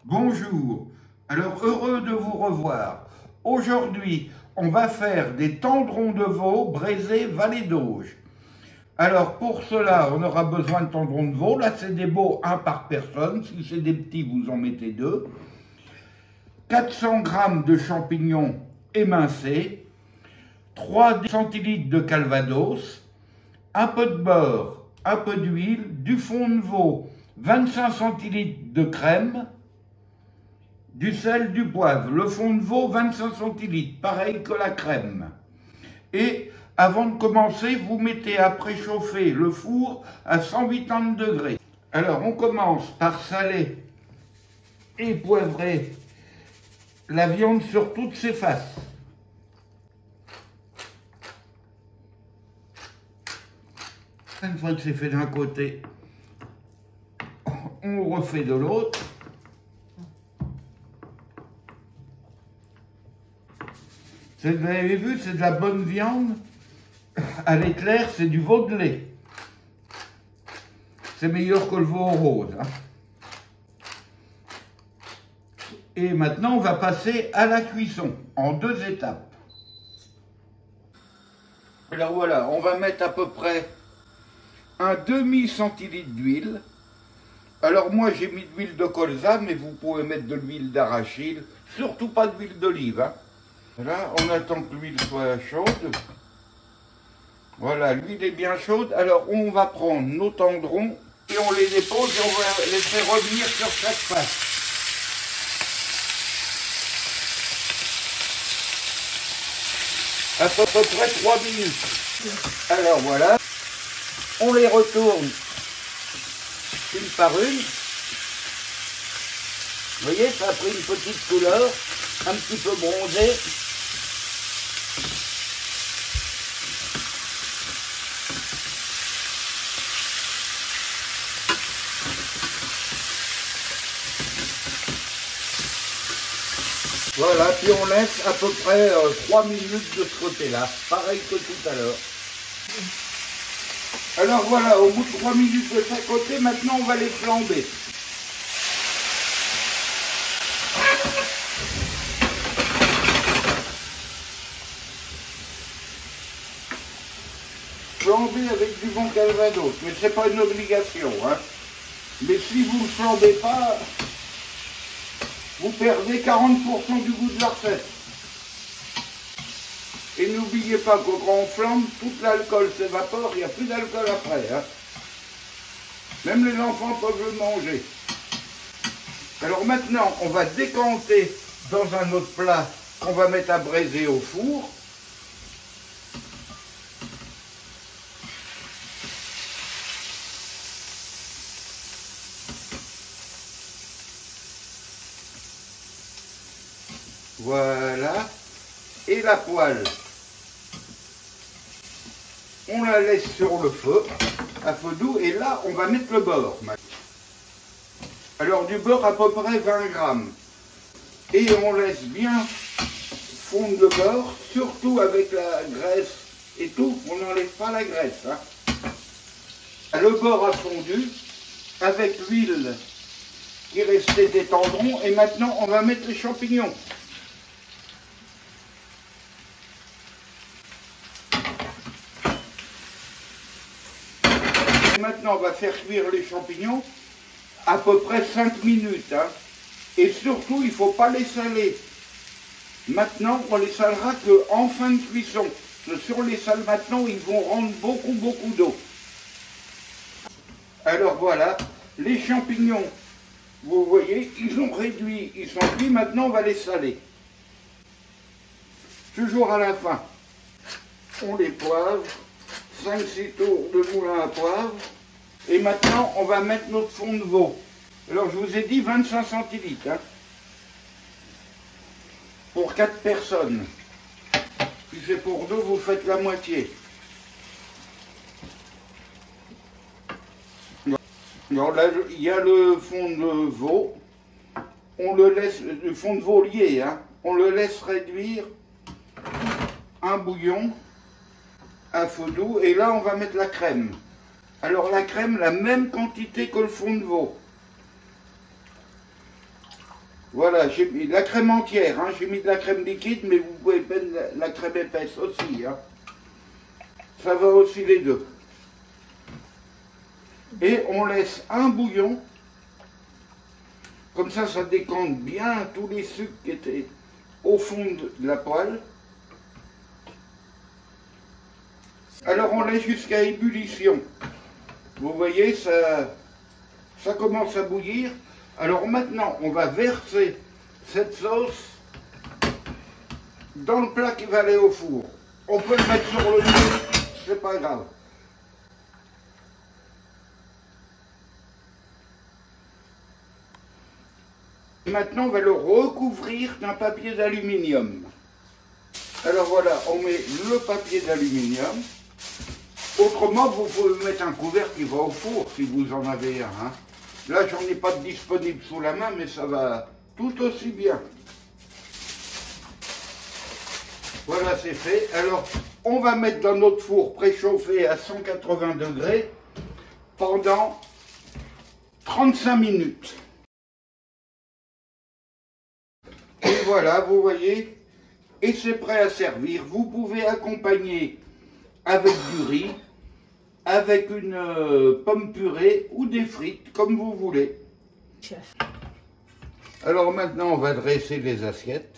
Bonjour, alors heureux de vous revoir. Aujourd'hui, on va faire des tendrons de veau braisés Vallée d'Auge. Alors pour cela, on aura besoin de tendrons de veau. Là, c'est des veaux, un par personne. Si c'est des petits, vous en mettez deux. 400 g de champignons émincés, 3 centilitres de calvados, un peu de beurre, un peu d'huile, du fond de veau, 25 centilitres de crème, du sel, du poivre. Le fond de veau, 25 centilitres, pareil que la crème. Et avant de commencer, vous mettez à préchauffer le four à 180 degrés. Alors, on commence par saler et poivrer la viande sur toutes ses faces. Une fois que c'est fait d'un côté, on refait de l'autre. Vous avez vu, c'est de la bonne viande. À l'éclair, c'est du veau de lait. C'est meilleur que le veau rose. Et maintenant, on va passer à la cuisson, en 2 étapes. Alors voilà, on va mettre à peu près un demi-centilitre d'huile. Alors moi, j'ai mis de l'huile de colza, mais vous pouvez mettre de l'huile d'arachide, surtout pas d'huile d'olive. Là, on attend que l'huile soit chaude. Voilà, l'huile est bien chaude. Alors, on va prendre nos tendrons et on les dépose et on va les faire revenir sur chaque face. À peu près 3 minutes. Alors voilà, on les retourne une par une. Vous voyez, ça a pris une petite couleur, un petit peu bronzée. Voilà, puis on laisse à peu près 3 minutes de ce côté-là, pareil que tout à l'heure. Alors voilà, au bout de 3 minutes de chaque côté, maintenant on va les flamber. Flamber avec du bon calvados, mais c'est pas une obligation. Mais si vous ne flambez pas, vous perdez 40% du goût de la recette. Et n'oubliez pas que quand on flambe, tout l'alcool s'évapore, il n'y a plus d'alcool après. Même les enfants peuvent le manger. Alors maintenant, on va décanter dans un autre plat qu'on va mettre à braiser au four. Voilà. Et la poêle, on la laisse sur le feu, à feu doux, et là, on va mettre le beurre. Alors, du beurre à peu près 20 grammes. Et on laisse bien fondre le beurre, surtout avec la graisse et tout, on n'enlève pas la graisse. Le beurre a fondu, avec l'huile qui restait des tendrons, et maintenant, on va mettre les champignons. Maintenant, on va faire cuire les champignons à peu près 5 minutes. Et surtout, il ne faut pas les saler. Maintenant, on les salera qu'en fin de cuisson. Parce que si on les sale maintenant, ils vont rendre beaucoup d'eau. Alors voilà, les champignons, vous voyez, ils ont réduit, ils sont cuits. Maintenant, on va les saler. Toujours à la fin, on les poivre. 5-6 tours de moulin à poivre. Et maintenant, on va mettre notre fond de veau. Alors, je vous ai dit 25 centilitres. Pour 4 personnes. Si c'est pour 2, vous faites la moitié. Alors là, il y a le fond de veau. On le laisse, le fond de veau lié, on le laisse réduire un bouillon à feu doux, et là on va mettre la crème. Alors la crème, la même quantité que le fond de veau. Voilà, j'ai mis de la crème entière, hein. J'ai mis de la crème liquide, mais vous pouvez mettre la crème épaisse aussi. Hein. Ça va aussi les deux. Et on laisse un bouillon. Comme ça décante bien tous les sucres qui étaient au fond de la poêle. Alors on laisse jusqu'à ébullition. Vous voyez, ça commence à bouillir. Alors maintenant, on va verser cette sauce dans le plat qui va aller au four. On peut le mettre sur le feu, c'est pas grave. Maintenant, on va le recouvrir d'un papier d'aluminium. Alors voilà, on met le papier d'aluminium. Autrement, vous pouvez mettre un couvercle qui va au four si vous en avez un. Hein. Là, j'en ai pas de disponible sous la main, mais ça va tout aussi bien. Voilà, c'est fait. Alors, on va mettre dans notre four préchauffé à 180 degrés pendant 35 minutes. Et voilà, vous voyez, et c'est prêt à servir. Vous pouvez accompagner avec du riz, avec une pomme purée ou des frites, comme vous voulez. Chef. Alors maintenant, on va dresser les assiettes.